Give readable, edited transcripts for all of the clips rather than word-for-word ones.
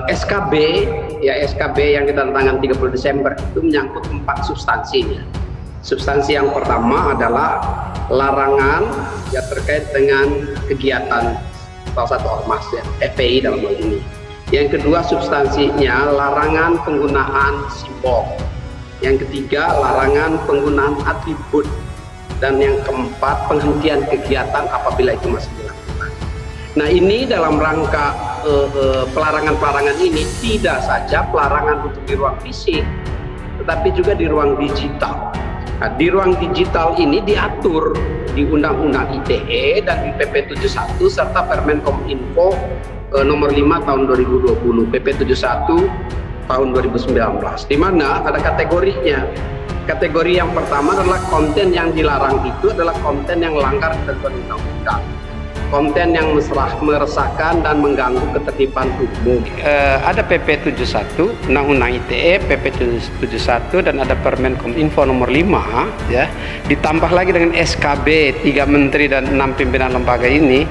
SKB, ya SKB yang ditandatangani 30 Desember itu menyangkut 4 substansinya. Substansi yang pertama adalah larangan ya terkait dengan kegiatan salah satu ormas ya, FPI dalam hal ini. Yang kedua substansinya larangan penggunaan simbol. Yang ketiga larangan penggunaan atribut. Dan yang keempat penghentian kegiatan apabila itu masih dilakukan. Nah ini dalam rangka pelarangan-pelarangan ini tidak saja pelarangan untuk di ruang fisik, tetapi juga di ruang digital. Nah, di ruang digital ini diatur di Undang-Undang ITE dan di PP 71 serta Permen Kominfo nomor 5 tahun 2020, PP 71 tahun 2019, di mana ada kategorinya. Kategori yang pertama adalah konten yang dilarang itu adalah konten yang melanggar ketentuan undang-undang, konten yang meresahkan dan mengganggu ketertiban umum. Ada PP 71, Undang-Undang ITE, PP 71 dan ada Permen Kominfo nomor 5 ya. Ditambah lagi dengan SKB 3 menteri dan 6 pimpinan lembaga ini,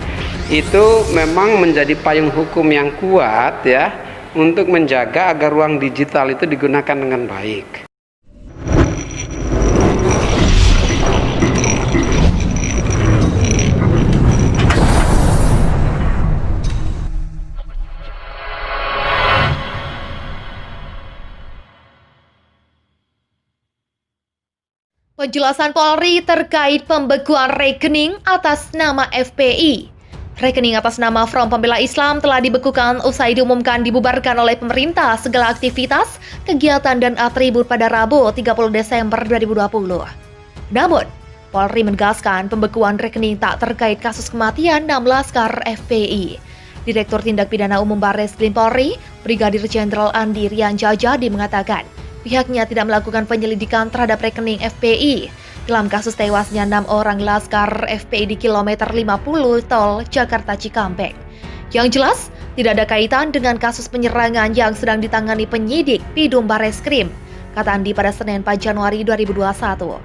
itu memang menjadi payung hukum yang kuat ya untuk menjaga agar ruang digital itu digunakan dengan baik. Penjelasan Polri terkait pembekuan rekening atas nama FPI. Rekening atas nama Front Pembela Islam telah dibekukan usai diumumkan dibubarkan oleh pemerintah segala aktivitas, kegiatan dan atribut pada Rabu 30 Desember 2020. Namun, Polri menegaskan pembekuan rekening tak terkait kasus kematian 6 laskar FPI. Direktur Tindak Pidana Umum Barreskrim Polri, Brigadir Jenderal Andi Rian Jajadi mengatakan, pihaknya tidak melakukan penyelidikan terhadap rekening FPI dalam kasus tewasnya 6 orang laskar FPI di kilometer 50 tol Jakarta Cikampek. Yang jelas, tidak ada kaitan dengan kasus penyerangan yang sedang ditangani penyidik Pidum Barreskrim, kata Andi pada Senin 4 Januari 2021.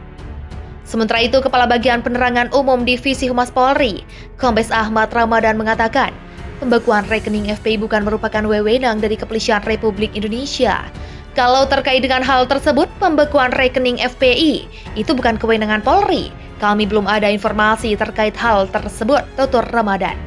Sementara itu, Kepala Bagian Penerangan Umum Divisi Humas Polri, Kombes Ahmad Ramadan mengatakan, pembekuan rekening FPI bukan merupakan wewenang dari Kepolisian Republik Indonesia. Kalau terkait dengan hal tersebut, pembekuan rekening FPI itu bukan kewenangan Polri. Kami belum ada informasi terkait hal tersebut, tutur Ramadan.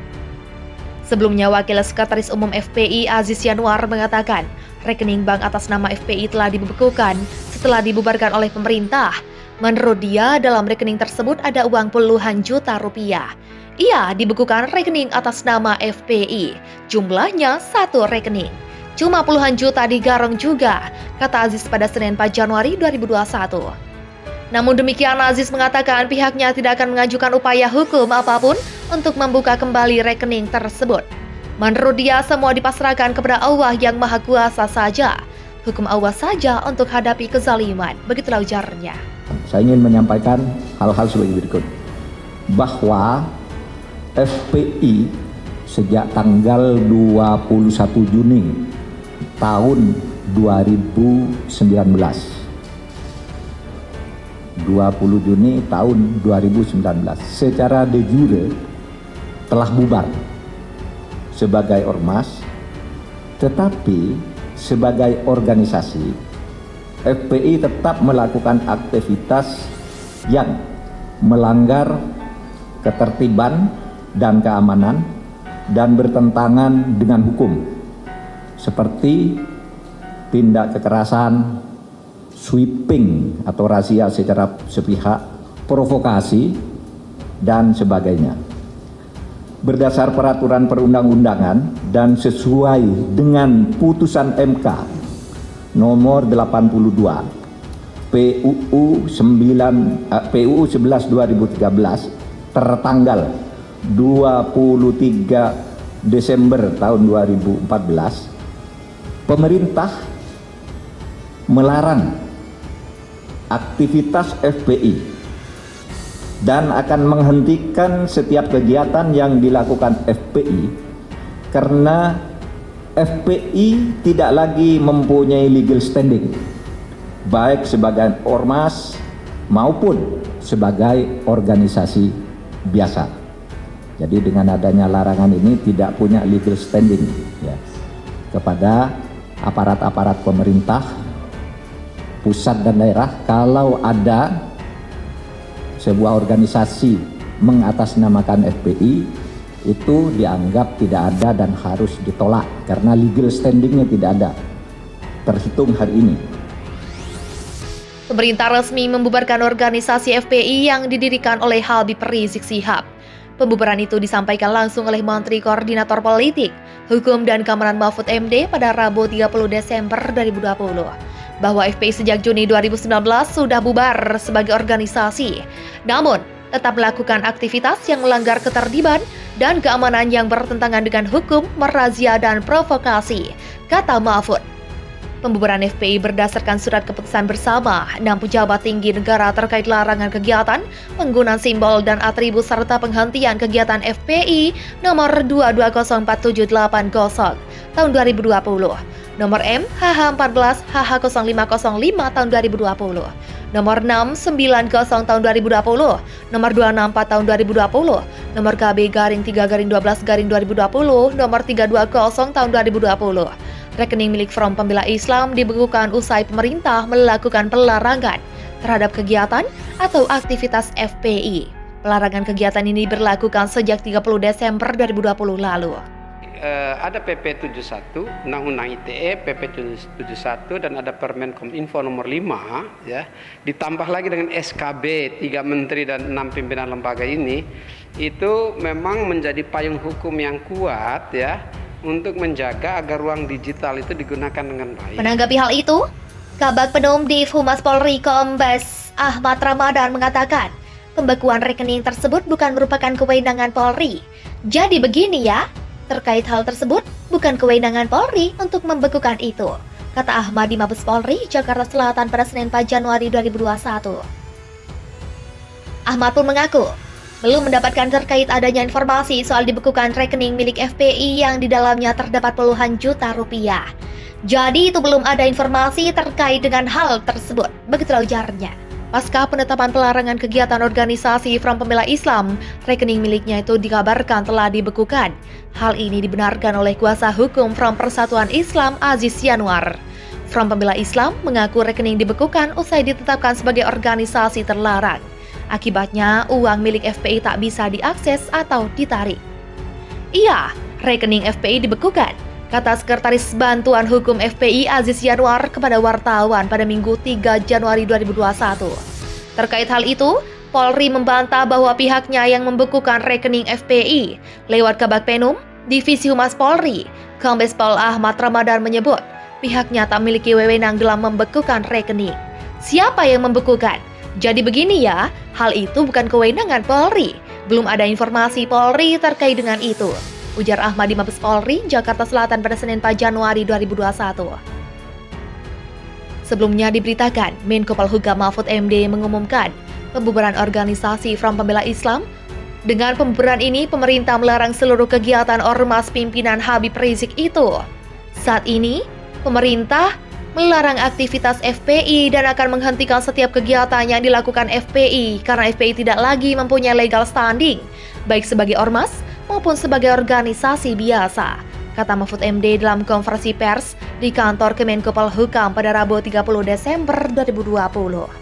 Sebelumnya, Wakil Sekretaris Umum FPI Aziz Yanuar mengatakan, rekening bank atas nama FPI telah dibekukan setelah dibubarkan oleh pemerintah. Menurut dia, dalam rekening tersebut ada uang puluhan juta rupiah. Ia dibekukan rekening atas nama FPI, jumlahnya 1 rekening. Cuma puluhan juta digarong juga, kata Aziz pada Senin 4 Januari 2021. Namun demikian, Aziz mengatakan pihaknya tidak akan mengajukan upaya hukum apapun untuk membuka kembali rekening tersebut. Menurut dia, semua dipasrahkan kepada Allah yang Maha Kuasa saja. Hukum Allah saja untuk hadapi kezaliman, begitulah ujarnya. Saya ingin menyampaikan hal-hal sebagai berikut. Bahwa FPI sejak tanggal 21 Juni tahun 2019 20 Juni tahun 2019 secara de jure telah bubar sebagai ormas, tetapi sebagai organisasi FPI tetap melakukan aktivitas yang melanggar ketertiban dan keamanan dan bertentangan dengan hukum, seperti tindak kekerasan, sweeping atau razia secara sepihak, provokasi, dan sebagainya. Berdasar peraturan perundang-undangan dan sesuai dengan putusan MK nomor 82 PUU 11/2013 tertanggal 23 Desember tahun 2014, pemerintah melarang aktivitas FPI dan akan menghentikan setiap kegiatan yang dilakukan FPI karena FPI tidak lagi mempunyai legal standing baik sebagai ormas maupun sebagai organisasi biasa. Jadi dengan adanya larangan ini tidak punya legal standing ya. kepada aparat-aparat pemerintah pusat dan daerah kalau ada sebuah organisasi mengatasnamakan FPI itu dianggap tidak ada dan harus ditolak karena legal standingnya tidak ada terhitung hari ini. Pemerintah resmi membubarkan organisasi FPI yang didirikan oleh Habib Rizik Syihab. Pembubaran itu disampaikan langsung oleh Menteri Koordinator Politik, Hukum dan Keamanan Mahfud MD pada Rabu 30 Desember 2020. Bahwa FPI sejak Juni 2019 sudah bubar sebagai organisasi, namun tetap melakukan aktivitas yang melanggar ketertiban dan keamanan yang bertentangan dengan hukum, merazia dan provokasi, kata Mahfud. Pembubaran FPI berdasarkan surat keputusan bersama 6 pejabat tinggi negara terkait larangan kegiatan, penggunaan simbol dan atribut serta penghentian kegiatan FPI nomor 220478 tahun 2020, nomor M HH14 HH0505 tahun 2020, nomor 690 tahun 2020, nomor 264 tahun 2020, nomor KB _3 _12 2020, nomor 320 tahun 2020. Rekening milik Front Pembela Islam dibekukan usai pemerintah melakukan pelarangan terhadap kegiatan atau aktivitas FPI. Pelarangan kegiatan ini berlakukan sejak 30 Desember 2020 lalu. Ada PP 71, Undang-Undang ITE, PP 71 dan ada Permen Kominfo nomor 5 ya. Ditambah lagi dengan SKB 3 menteri dan 6 pimpinan lembaga ini, itu memang menjadi payung hukum yang kuat ya untuk menjaga agar ruang digital itu digunakan dengan baik. Menanggapi hal itu, Kabag Penum Div Humas Polri Kombes Ahmad Ramadan mengatakan, pembekuan rekening tersebut bukan merupakan kewenangan Polri. Jadi begini ya, terkait hal tersebut bukan kewenangan Polri untuk membekukan itu, kata Ahmad di Mabes Polri, Jakarta Selatan pada Senin 4 Januari 2021. Ahmad pun mengaku belum mendapatkan terkait adanya informasi soal dibekukan rekening milik FPI yang di dalamnya terdapat puluhan juta rupiah. Jadi itu belum ada informasi terkait dengan hal tersebut, begitu ujarnya. Pasca penetapan pelarangan kegiatan organisasi Front Pembela Islam, rekening miliknya itu dikabarkan telah dibekukan. Hal ini dibenarkan oleh kuasa hukum Front Persatuan Islam Aziz Yanuar. Front Pembela Islam mengaku rekening dibekukan usai ditetapkan sebagai organisasi terlarang. Akibatnya, uang milik FPI tak bisa diakses atau ditarik. Iya, rekening FPI dibekukan, kata Sekretaris Bantuan Hukum FPI Aziz Yanuar kepada wartawan pada Minggu 3 Januari 2021. Terkait hal itu, Polri membantah bahwa pihaknya yang membekukan rekening FPI. Lewat Kabag Penum, Divisi Humas Polri, Kombes Pol Ahmad Ramadan menyebut, pihaknya tak memiliki wewenang dalam membekukan rekening. Siapa yang membekukan? Jadi begini ya, hal itu bukan kewenangan Polri. Belum ada informasi Polri terkait dengan itu, ujar Ahmad di Mabes Polri, Jakarta Selatan pada Senin 4 Januari 2021. Sebelumnya diberitakan, Menko Polhukam Mahfud MD mengumumkan pembubaran organisasi Front Pembela Islam. Dengan pembubaran ini, pemerintah melarang seluruh kegiatan ormas pimpinan Habib Rizik itu. Saat ini, pemerintah melarang aktivitas FPI dan akan menghentikan setiap kegiatan yang dilakukan FPI karena FPI tidak lagi mempunyai legal standing, baik sebagai ormas maupun sebagai organisasi biasa, kata Mahfud MD dalam konferensi pers di kantor Kemenko Polhukam pada Rabu 30 Desember 2020.